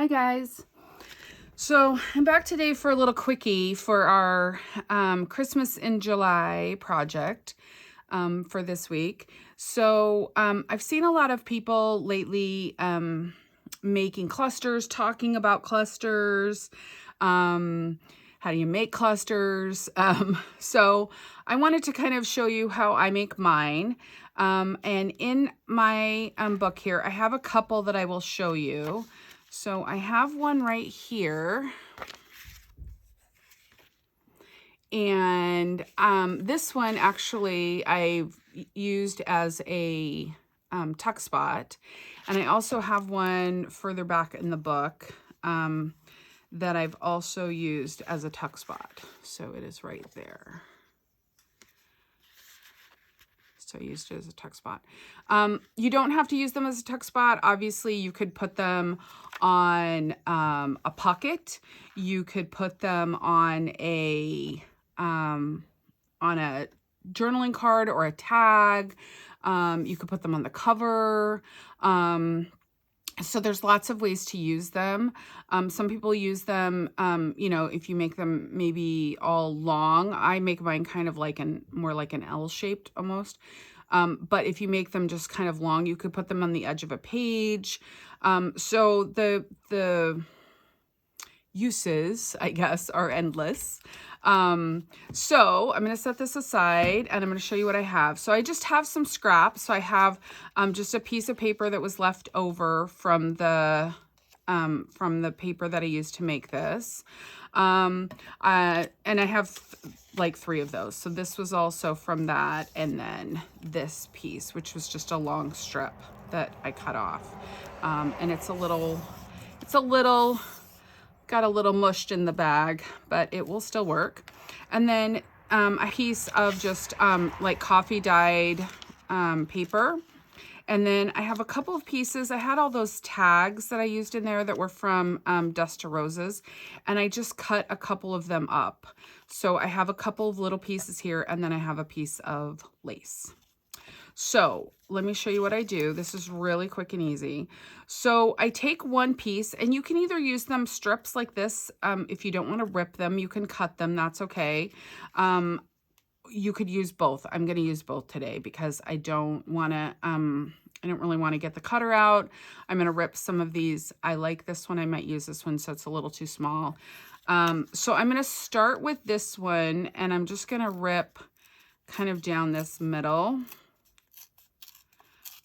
Hi guys. So I'm back today for a little quickie for our Christmas in July project for this week. So I've seen a lot of people lately making clusters, talking about clusters, how do you make clusters. So I wanted to kind of show you how I make mine. And in my book here, I have a couple that I will show you. So I have one right here, and this one actually I've used as a tuck spot, and I also have one further back in the book that I've also used as a tuck spot. So it is right there. So I used it as a tuck spot. You don't have to use them as a tuck spot. Obviously, you could put them on a pocket. You could put them on a journaling card or a tag. You could put them on the cover. So there's lots of ways to use them. Some people use them, you know, if you make them maybe all long. I make mine kind of like more like an L-shaped almost. But if you make them just kind of long, you could put them on the edge of a page. So the uses, I guess, are endless. So I'm going to set this aside and I'm going to show you what I have. So I just have some scraps. So I have just a piece of paper that was left over from the paper that I used to make this. And I have like 3 of those. So this was also from that. And then this piece, which was just a long strip that I cut off. And it's a little, got a little mushed in the bag, but it will still work. And then a piece of just like coffee dyed paper. And then I have a couple of pieces. I had all those tags that I used in there that were from Dust to Roses, and I just cut a couple of them up. So I have a couple of little pieces here, and then I have a piece of lace. So let me show you what I do. This is really quick and easy. So I take one piece, and you can either use them strips like this. If you don't want to rip them, you can cut them. That's okay. You could use both. I'm going to use both today because I don't want to, I don't really want to get the cutter out. I'm going to rip some of these. I like this one. I might use this one, so it's a little too small. So I'm going to start with this one, and I'm just going to rip kind of down this middle.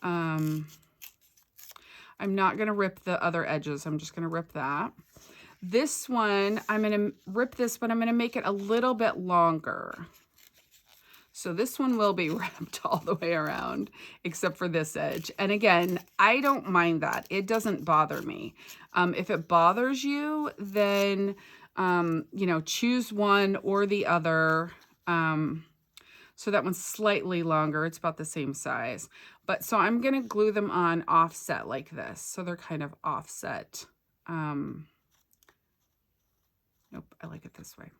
I'm not going to rip the other edges. I'm just going to rip that. This one, I'm going to rip this, but I'm going to make it a little bit longer. So this one will be wrapped all the way around, except for this edge. And again, I don't mind that. It doesn't bother me. If it bothers you, then, you know, choose one or the other. So that one's slightly longer. It's about the same size. But so I'm going to glue them on offset like this. So they're kind of offset. Nope, I like it this way.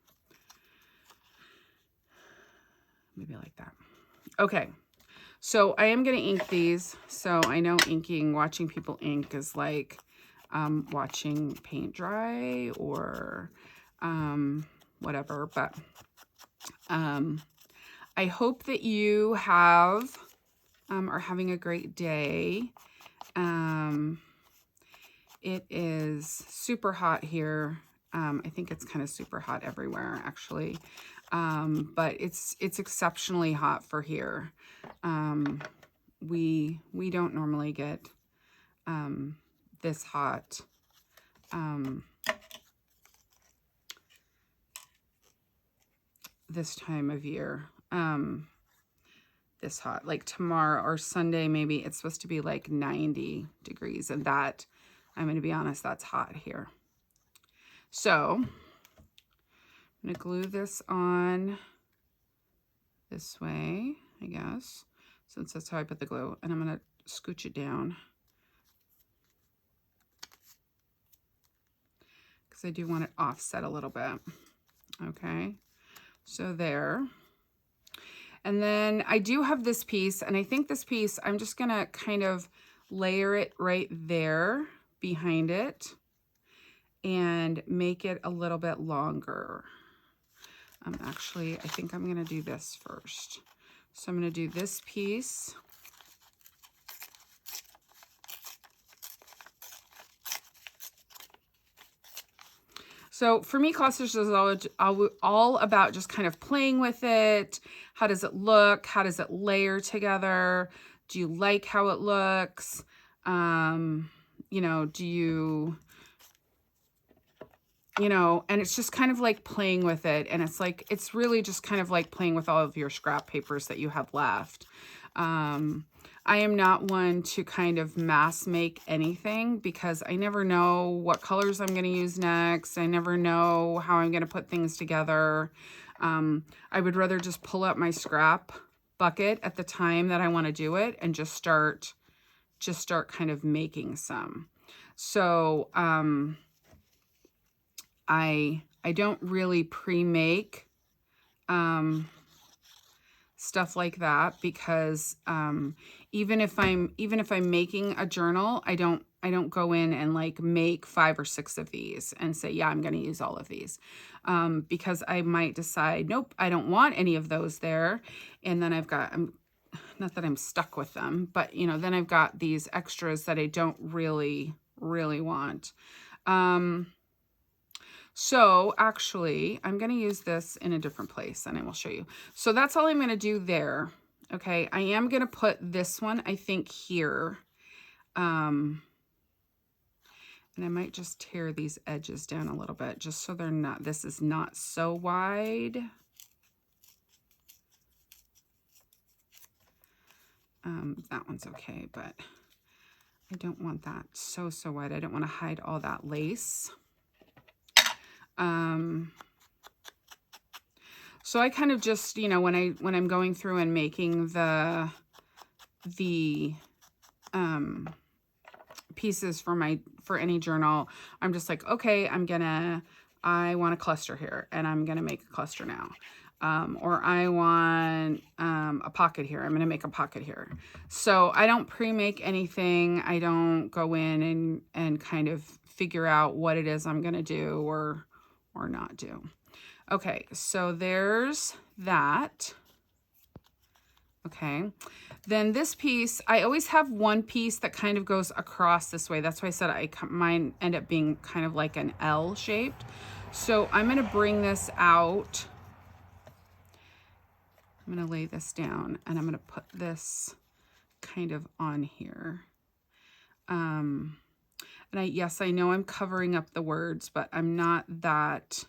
Maybe like that. Okay, so I am going to ink these. So I know inking, watching people ink is like watching paint dry or whatever. But I hope that you are having a great day. It is super hot here. I think it's kind of super hot everywhere, actually. But it's exceptionally hot for here. We don't normally get this hot. This time of year. This hot. Like tomorrow or Sunday, maybe it's supposed to be like 90 degrees, and that, I'm going to be honest, that's hot here. So I'm going to glue this on this way, I guess, since that's how I put the glue. And I'm going to scooch it down because I do want it offset a little bit. Okay, so there. And then I do have this piece, and I think this piece, I'm just going to kind of layer it right there behind it. and make it a little bit longer. Actually, I think I'm going to do this first. So I'm going to do this piece. So for me, clusters is all about just kind of playing with it. How does it look? How does it layer together? Do you like how it looks? You know, do you, and it's just kind of like playing with it. And it's like, it's really just kind of like playing with all of your scrap papers that you have left. I am not one to kind of mass make anything because I never know what colors I'm going to use next. I never know how I'm going to put things together. I would rather just pull up my scrap bucket at the time that I want to do it and just start kind of making some. So, I don't really pre-make, stuff like that because even if I'm making a journal, I don't go in and like make 5 or 6 of these and say, yeah, I'm going to use all of these, because I might decide, nope, I don't want any of those there. And then I've got, not that I'm stuck with them, but then I've got these extras that I don't really want. So actually, I'm going to use this in a different place and I will show you. So that's all I'm going to do there. Okay, I am going to put this one, I think, here. And I might just tear these edges down a little bit just so they're not, this is not so wide. That one's okay, but I don't want that so wide. I don't want to hide all that lace. So I kind of just, when I'm going through and making the pieces for any journal, I'm just like, okay, I want a cluster here and I'm going to make a cluster now. Or I want a pocket here. I'm going to make a pocket here. So I don't pre-make anything. I don't go in and kind of figure out what it is I'm going to do or not do. Okay, so there's that. Okay, then this piece, I always have one piece that kind of goes across this way. That's why I said mine end up being kind of like an L shaped. So I'm going to bring this out. I'm going to lay this down and I'm going to put this kind of on here. And yes, I know I'm covering up the words, but I'm not that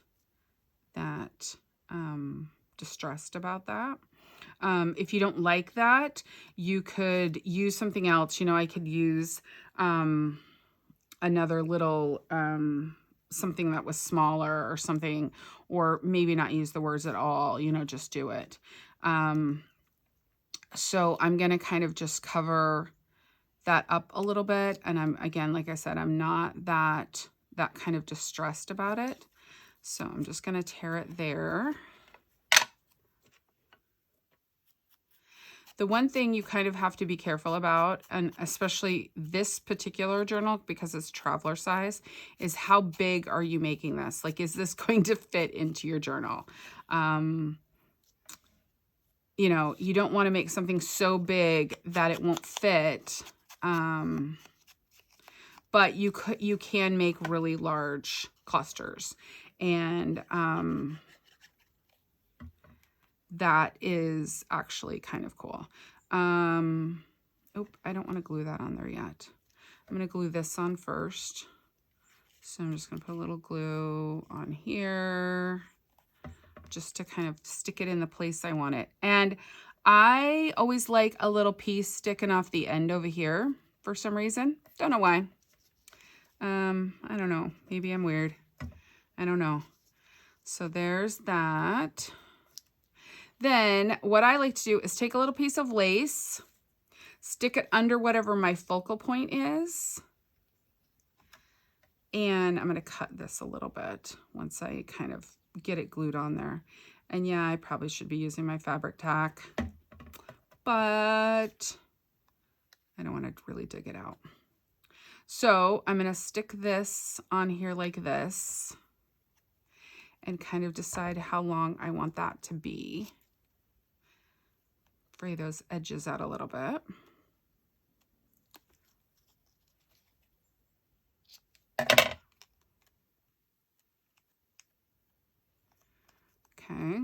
distressed about that. If you don't like that, you could use something else. I could use another little something that was smaller or something, or maybe not use the words at all, just do it. So I'm going to kind of just cover that up a little bit. And again, like I said, I'm not that kind of distressed about it. So I'm just going to tear it there. The one thing you kind of have to be careful about, and especially this particular journal, because it's traveler size, is how big are you making this? Like, is this going to fit into your journal? You don't want to make something so big that it won't fit. But you can make really large clusters. And that is actually kind of cool. Oh, I don't want to glue that on there yet. I'm going to glue this on first. So I'm just going to put a little glue on here just to kind of stick it in the place I want it. And I always like a little piece sticking off the end over here for some reason. Don't know why. I don't know. Maybe I'm weird. I don't know. So there's that. Then what I like to do is take a little piece of lace, stick it under whatever my focal point is. And I'm going to cut this a little bit once I kind of get it glued on there. And yeah, I probably should be using my fabric tack, but I don't want to really dig it out. So I'm going to stick this on here like this and kind of decide how long I want that to be. Fray those edges out a little bit. Okay.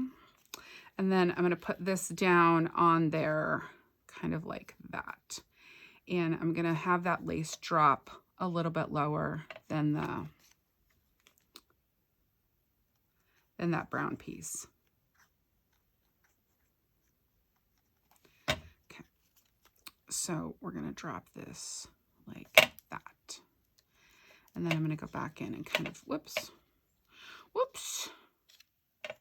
And then I'm going to put this down on there kind of like that. And I'm going to have that lace drop a little bit lower than that brown piece. Okay. So we're going to drop this like that. And then I'm going to go back in and kind of, whoops. I'm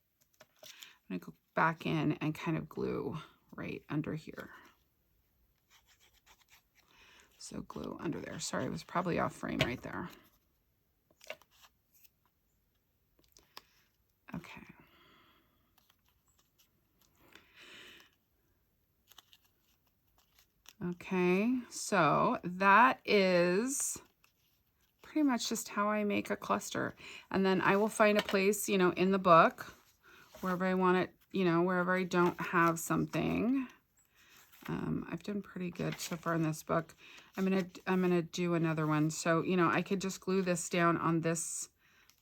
going to go back in and kind of glue right under here. So glue under there. Sorry, it was probably off frame right there. Okay. Okay, so that is pretty much just how I make a cluster. And then I will find a place, you know, in the book, wherever I want it, you know, wherever I don't have something. I've done pretty good so far in this book. I'm gonna do another one. So, you know, I could just glue this down on this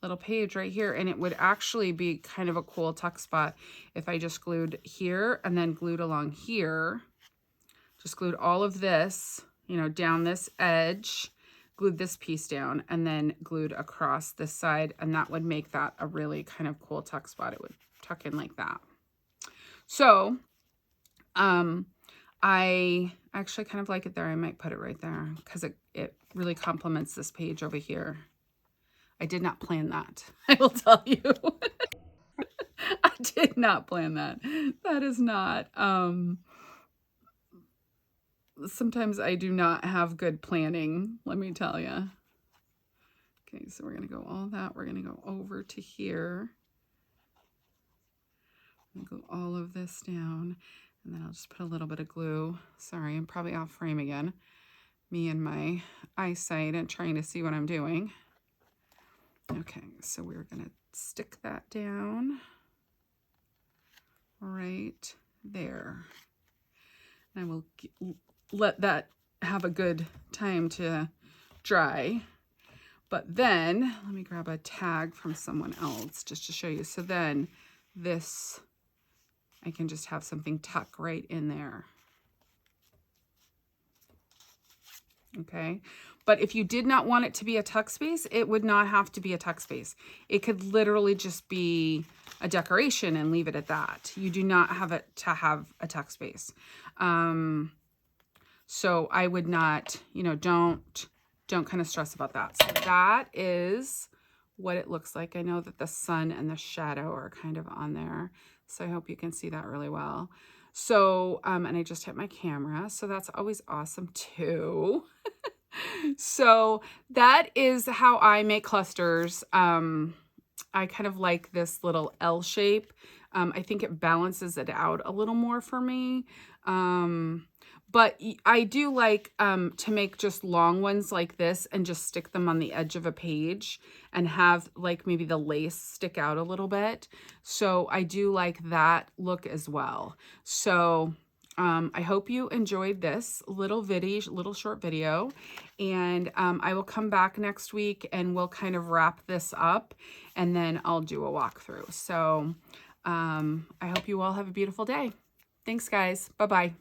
little page right here, and it would actually be kind of a cool tuck spot if I just glued here and then glued along here. Just glued all of this, you know, down this edge, glued this piece down, and then glued across this side, and that would make that a really kind of cool tuck spot. It would tuck in like that. So, I actually kind of like it there. I might put it right there because it really complements this page over here. I did not plan that. I will tell you. I did not plan that. That is not, sometimes I do not have good planning, let me tell you. Okay, so we're going to go all that. We're going to go over to here. I'm going to glue all of this down, and then I'll just put a little bit of glue. Sorry, I'm probably off frame again. Me and my eyesight and trying to see what I'm doing. Okay, so we're going to stick that down right there. And I will let that have a good time to dry. But then, let me grab a tag from someone else just to show you. So then this, I can just have something tuck right in there. Okay, but if you did not want it to be a tuck space, it would not have to be a tuck space. It could literally just be a decoration and leave it at that. You do not have it to have a tuck space. So I would not, you know, don't kind of stress about that. So that is what it looks like. I know that the sun and the shadow are kind of on there, so I hope you can see that really well. So, and I just hit my camera, so that's always awesome too. So that is how I make clusters. I kind of like this little L shape. I think it balances it out a little more for me. But I do like to make just long ones like this and just stick them on the edge of a page and have like maybe the lace stick out a little bit. So I do like that look as well. So I hope you enjoyed this little short video, and I will come back next week and we'll kind of wrap this up, and then I'll do a walkthrough. So I hope you all have a beautiful day. Thanks, guys. Bye-bye.